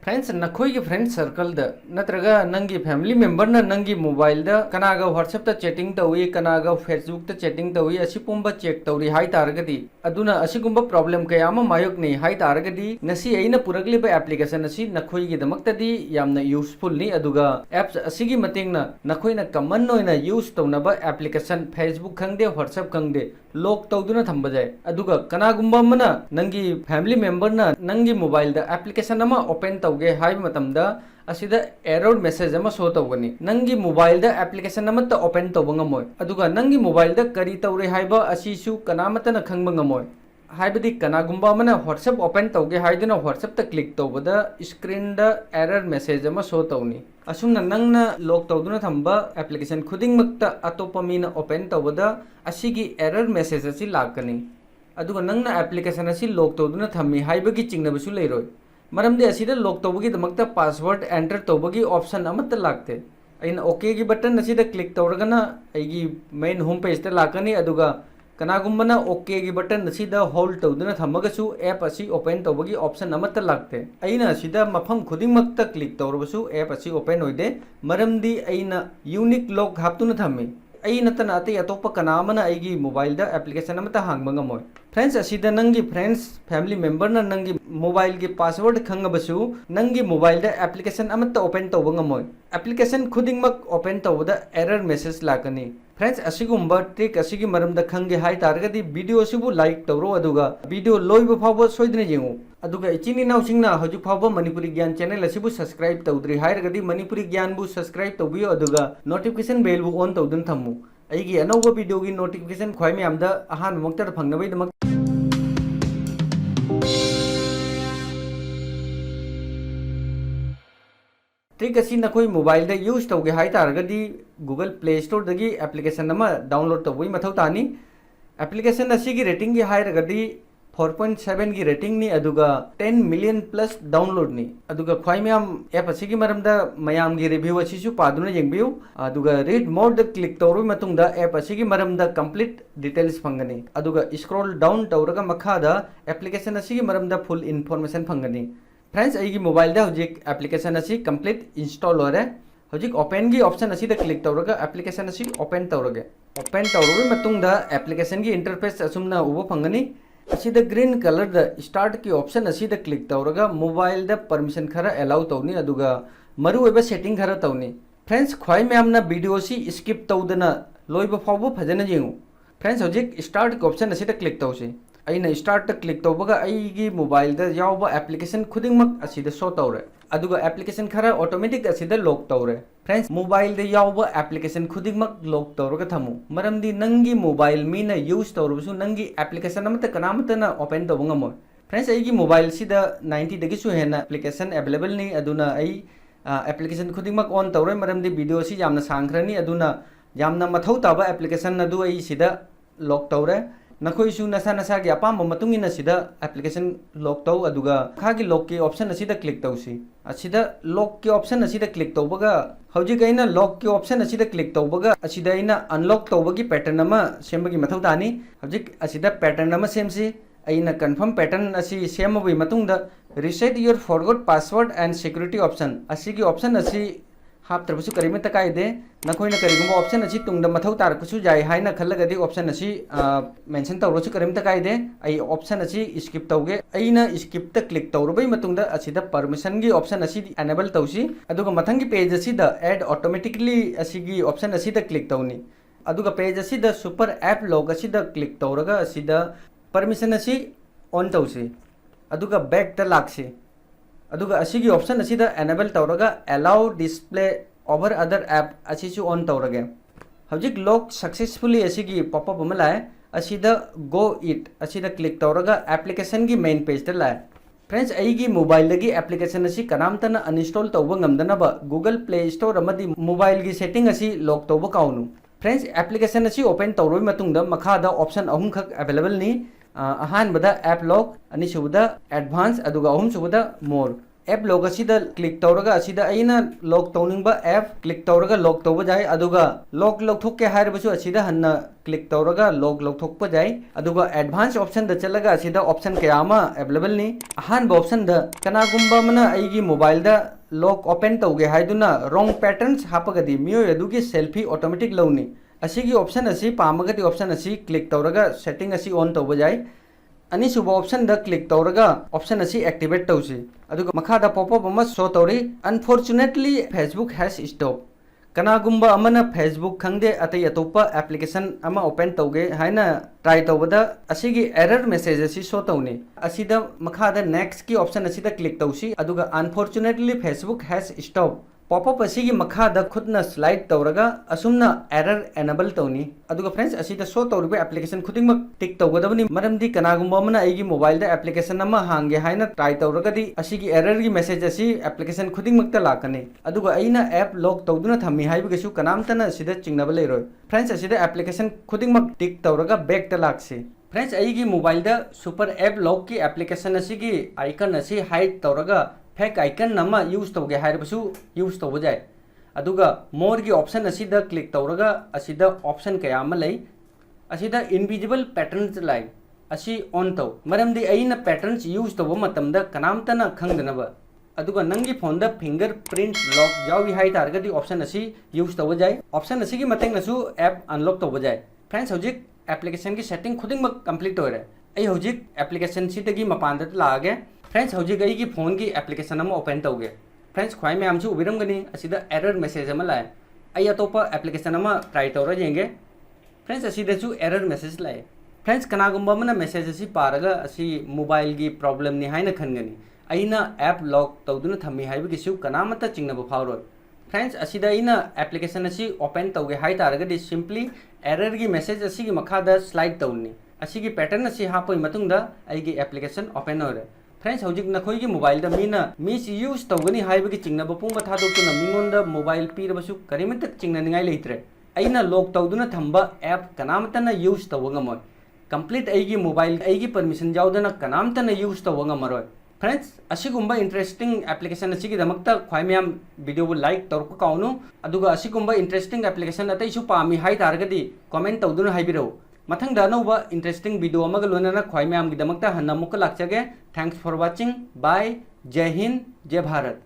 Friends नखोई की friend circle the नत्रगा नंगी family member न नंगी मोबाइल द कनागा व्हाट्सएप द चैटिंग तवी कनागा फेसबुक द चैटिंग तवी असि पुंबा चेक तौरी हाई तारगदी अदुना असिगुंबा प्रॉब्लम कया अमा मायोकनी हाई तारगदी नसी अइना पुरगलिबा एप्लीकेशन असि नखोई गी दमक्तदी यामना यूजफुल नि अदुगा एप्स असिगी मतेंगना नखोइना कमन ओइना यूज तौनबा एप्लीकेशन फेसबुक खंगदे व्हाट्सएप खंगदे लॉक तौदुना थंबा जाय अदुगा कनागुंबा मना नंगी फैमिली मेंबर न नंगी मोबाइल द एप्लीकेशन अमा ओपन तौगे हाई मतमदा असिदा एरर मेसेज अमा शो तौगनी नंगी मोबाइल द एप्लीकेशन अमत ओपन तौबा ngमोय अदुगा नंगी मोबाइल द करी तौरे हाइबा असिसु कनामतना खंगबा ngमोय हाइबदी कनागुंबा मना व्हाट्सएप ओपन तौगे हाइदना व्हाट्सएप त क्लिक तौबदा स्क्रीन द एरर मेसेज अमा शो तौनी असुमना नंगना लॉक तौदुना थंबा एप्लीकेशन खुदिंगमक्ता अतोपा मीना ओपन तौबदा असिगी एरर मेसेज असि लाकनी अदुगा नंगना एप्लीकेशन असि लॉक तौदुना थम्मी हाइबगी चिंगनबसु लेरोय मरमदे असिदा लॉक तौबगी दमक्ता पासवर्ड एंटर तौबगी ऑप्शन अमत लागते अइन ओके की बटन असिदा क्लिक तौरगना अइगी मेन होम पेज ता लाकनी अदुगा कनागुंबना ओके की बटन असिदा होल्ड तौदुना थमगसु ऐप असि ओपन तौबगी ऑप्शन अमत लागते अइना असिदा मफम खुदिंगमक्ता क्लिक तौरबसु ऐप असि ओपन होइदे मरमदी अइना यूनिक लॉक हाप्तुना थम्मी अई नतना अते अतोप कनामना अईगी मोबाइल द एप्लीकेशन अमता हांगबा ngमोय फ्रेंड्स असिदा नंगी फ्रेंड्स फैमिली मेंबर न नंगी मोबाइल की पासवर्ड खंगबसु नंगी मोबाइल द एप्लीकेशन अमता ओपन तौबा ngमोय एप्लीकेशन खुदिंगमक ओपन तौबदा एरर मेसेज लाकनी फ्रेंड्स असिगुंबा ट्रिक असिगी मरमदा खंगे हाई तारगदी वीडियो असिबु लाइक तौरो अदुगा वीडियो लोइबा फावबा सोइदना येंगो अदुगा इचिनी नाउसिंगना हजु फावबा मणिपुरी ज्ञान चैनल असिबु सब्सक्राइब तौद्री हाइरगदी मणिपुरी ज्ञान बु सब्सक्राइब तौबियो अदुगा नोटिफिकेशन बेल बु ऑन तौदुन थम्मु अइगी अनौबा वीडियो की नोटिफिकेशन ख्वाइ मयामदा अहान मक्तर फंगनबैदमक ट्रिक असी नखोई मोबाइल द यूज तौगे हाई तारगदी गूगल प्ले स्टोर दगी एप्लीकेशन अमा डाउनलोड तौबई मथौ तानी एप्लीकेशन असिगी रेटिंग की हाइरगदी 4.7 की रेटिंग नि अदुगा 10 मिलियन प्लस डाउनलोड नि अदुगा ख्वाइ मयाम ऐप असिगी मरमदा मयाम की रिव्यू असिसु पादुना येंगबियु अदुगा रीड मोर द क्लिक तौरु मतुंगदा ऐप असिगी मरमदा कंप्लीट डिटेल्स फंगनी अदुगा स्क्रॉल डाउन तौरगा मखादा एप्लीकेशन असिगी मरमदा फुल इन्फॉर्मेशन फंगनी फ्रेंड्स अइगी मोबाइल दा हुजिक एप्लीकेशन असी कंप्लीट इंस्टॉल होरे हुजिक ओपन की ऑप्शन असी दा क्लिक तौरगा एप्लीकेशन असी ओपन तौरगे ओपन तौरबे मतुंगदा एप्लीकेशन की इंटरफेस असुमना उबो फंगनी असिदा ग्रीन कलर दा स्टार्ट की ऑप्शन असी दा क्लिक तौरगा मोबाइल दा परमिशन खरा अलाउ तौनी अदुगा मरु ओइबा सेटिंग खरा तौनी फ्रेंड्स ख्वाइ मयामना वीडियो सी स्किप तौदना लोइबा फावबो फजना जेंगु फ्रेंड्स हुजिक स्टार्ट की ऑप्शन असी दा क्लिक तौसी अइना स्टार्ट क्लिक तौबगा अइगी मोबाइल दा यावबा एप्लीकेशन खुदिंगमक असिदा शो तौरे अदुगा एप्लीकेशन खरा ऑटोमेटिक असिदा लॉक तौरे फ्रेंड्स मोबाइल दा यावबा एप्लीकेशन खुदिंगमक लॉक तौरगा थमु मरमदी नंगी मोबाइल मीना यूज तौरबसु नंगी एप्लीकेशन अमता कनामतना ओपन तौबा ngमोय फ्रेंड्स अइगी मोबाइल सिदा 90 दगिसु हेना एप्लीकेशन अवेलेबल नि अदुना अइ एप्लीकेशन खुदिंगमक ऑन तौरे मरमदी वीडियो सि यामना सांख्रनी अदुना यामना मथौ ताबा एप्लीकेशन अदु अइ सिदा लॉक तौरे नखोइसु नसा नसा की अपाम मतुंगिना सिदा एप्लीकेशन लॉक तौ अदुगा खागी लॉक की ऑप्शन असिदा क्लिक तौसी असिदा लॉक की ऑप्शन असिदा क्लिक तौबगा हौजिक अइना लॉक की ऑप्शन असिदा क्लिक तौबगा असिदा अइना अनलॉक तौबगी पैटर्न अमा सेमबगी मथौ तानी हौजिक असिदा पैटर्न अमा सेमसी अइना कंफर्म पैटर्न असी सेमबई मतुंगदा reset your forgot password and security option असिगी ऑप्शन असी हाप्तरबसु करिमता कायदे नखोइना करिगुम ऑप्शन असी तुंगदा मथौ तारकसु जाय हाइना खल्लगदी ऑप्शन असी मेंशन तौरसु करिमता कायदे अई ऑप्शन असी स्किप तौगे अइना स्किप त क्लिक तौरबई मतुंगदा असिदा परमिशन की ऑप्शन असी एनेबल तौसी अदुगा मथंगी पेज असिदा ऐड ऑटोमेटिकली असिगी ऑप्शन असिदा क्लिक तौनी अदुगा पेज असिदा सुपर ऐप लॉग असिदा क्लिक तौरगा असिदा परमिशन असी ऑन तौसी अदुगा बैक त लाक्सी अदुगा असिगी ऑप्शन असिदा एनेबल तौरगा allow display over other app असिसु ऑन तौरगे हौजिक लॉक सक्सेसफुली असिगी पॉपअप अमा लाए असिदा गो इट असिदा क्लिक तौरगा एप्लीकेशन की मेन पेज त लाए फ्रेंड्स अइगी मोबाइल दगी एप्लीकेशन असी कनामतना अनइंस्टॉल तौबा ngमदनबा गूगल प्ले स्टोर अमदी मोबाइल की सेटिंग असी लॉक तौबा काउनु फ्रेंड्स एप्लीकेशन असी ओपन तौरोय मतुंगदा मखादा ऑप्शन अहुम खक अवेलेबल नि अहानबदा ऐप लॉक अनिसुबदा एडवांस अदुगा अहुम सुबदा मोर एप लॉक असिदा क्लिक तौरगा असिदा अइना लॉक तौनिंगबा एप क्लिक तौरगा लॉक तौबा जाय अदुगा लॉक लौथोके हायरबसु असिदा हन्ना क्लिक तौरगा लॉक लौथोकपा जाय अदुगा एडवांस ऑप्शन द चलगा असिदा ऑप्शन कयामा अवेलेबल नि अहान ऑप्शन द कनागुंबा मना अइगी मोबाइल दा लॉक ओपन तौगे हायदुना रॉन्ग पैटर्न्स हापगदी मियो अदुगी सेल्फी ऑटोमेटिक लौनी असिगी ऑप्शन असी पामगदी ऑप्शन असी क्लिक तौरगा सेटिंग असी ऑन तौबा जाय अनीसुब ऑप्शन द क्लिक तौरगा ऑप्शन असी एक्टिवेट तौसी अदुगा मखादा पॉपअप अमा शो तौरी अनफॉर्चुनेटली फेसबुक हैज स्टॉप कनागुंबा अमना फेसबुक खंगदे अतै अतोपा एप्लीकेशन अमा ओपन तौगे हाइना ट्राई तौबदा असिगी एरर मैसेज असी शो तौनी असिदा मखादा नेक्स्ट की ऑप्शन असिदा क्लिक तौसी अदुगा unfortunately Facebook has stop popup असिगी मखादा खुदना स्लाइड तौरगा असुमना एरर एनेबल तौनी अदुगा फ्रेंड्स असिदा शो तौरिबा एप्लीकेशन खुदिंगमक टिक तौगदबनी मरमदी कनागुंबा अमना आइगी मोबाइल दा एप्लीकेशन अमा हांगे हाइना ट्राई तौरगदी असिगी एरर गी मैसेज असी एप्लीकेशन खुदिंगमकता लाकने अदुगा अइना ऐप लॉक तौदुना थम्मी हाइबगसु कनामतना सिदा चिंगनबा लेरोय फ्रेंड्स असिदा एप्लीकेशन खुदिंगमक टिक तौरगा बैक ता लाक्से फ्रेंड्स अइगी मोबाइल दा सुपर ऐप लॉक की एप्लीकेशन असिगी आइकन असी हाइड तौरगा फेक आइकन नमा यूज तौगे हायरबसु यूज तौबा जाय अदुगा मोर की ऑप्शन असिदा क्लिक तौरगा असिदा ऑप्शन कया अमा लई असिदा इनविजिबल पैटर्न्स लाई असी ऑन तौ मरमदी अइना पैटर्न्स यूज तौबा मतमदा कनामतना खंगदनबा अदुगा नंगी फोन दा फिंगरप्रिंट लॉक यावी हाई तारगदी ऑप्शन असी यूज तौबा जाय ऑप्शन असिगी मतंगनसु ऐप अनलॉक तौबा जाय फ्रेंड्स हौजिक एप्लीकेशन की सेटिंग खुदिंगमक कंप्लीट होरे अई हौजिक एप्लीकेशन सिदगी मपानदा लागे फ्रेंड्स हौजिक अइगी फोन की एप्लीकेशन अमा ओपन तौगे फ्रेंड्स ख्वाई मैमसु उबिरमगनी असिदा एरर मैसेज अमा लाए अई अतोपा एप्लीकेशन अमा ट्राई तौरा जेंगे फ्रेंड्स असिदसु एरर मैसेज लाए फ्रेंड्स कनागुंबा मना मैसेज असी पारगा असी मोबाइल की प्रॉब्लम नि हाइना खनगनी अइना ऐप लॉक तौदुना थम्मी हाइबगिसु कनामता चिंगनबा फावरोय फ्रेंड्स असिदा अइना एप्लीकेशन असी ओपन तौगे हाइ तारगदी सिंपली एरर की मैसेज असिगी मखादा स्लाइड तौनी असिगी पैटर्न असी हापोय मतुंगदा अइगी एप्लीकेशन ओपन होरे फ्रेंड्स हौजिक नखोइगी मोबाइल दा मीना मिस यूज तौगनी हाइबगी चिंगनबा पुंग थादोक्तुना मिंगोंदा मोबाइल पीरबसु करिमत चिंगननिंगाई लेत्रे अइना लॉक तौदुना थंबा ऐप कनामतना यूज तौगंगमोय कंप्लीट अइगी मोबाइल अइगी परमिशन जाउदना कनामतना यूज तौगंगमरोय फ्रेंड्स असिगुंबा इंटरेस्टिंग एप्लीकेशन असिगी दमक्ता ख्वाई मैम वीडियो लाइक तौरको काउनु अदुगा असिगुंबा इंटरेस्टिंग एप्लीकेशन अतैसु पामी हाइ तारगदी कमेंट तौदुना हाइबिरौ मथंग अनौबा इंटरेस्टिंग वीडियो अमगा लोनना ख्वाई मैम गिदमक्ता हन्ना मुक्का लाक्चगे थैंक्स फॉर वाचिंग बाय जय हिंद जय भारत।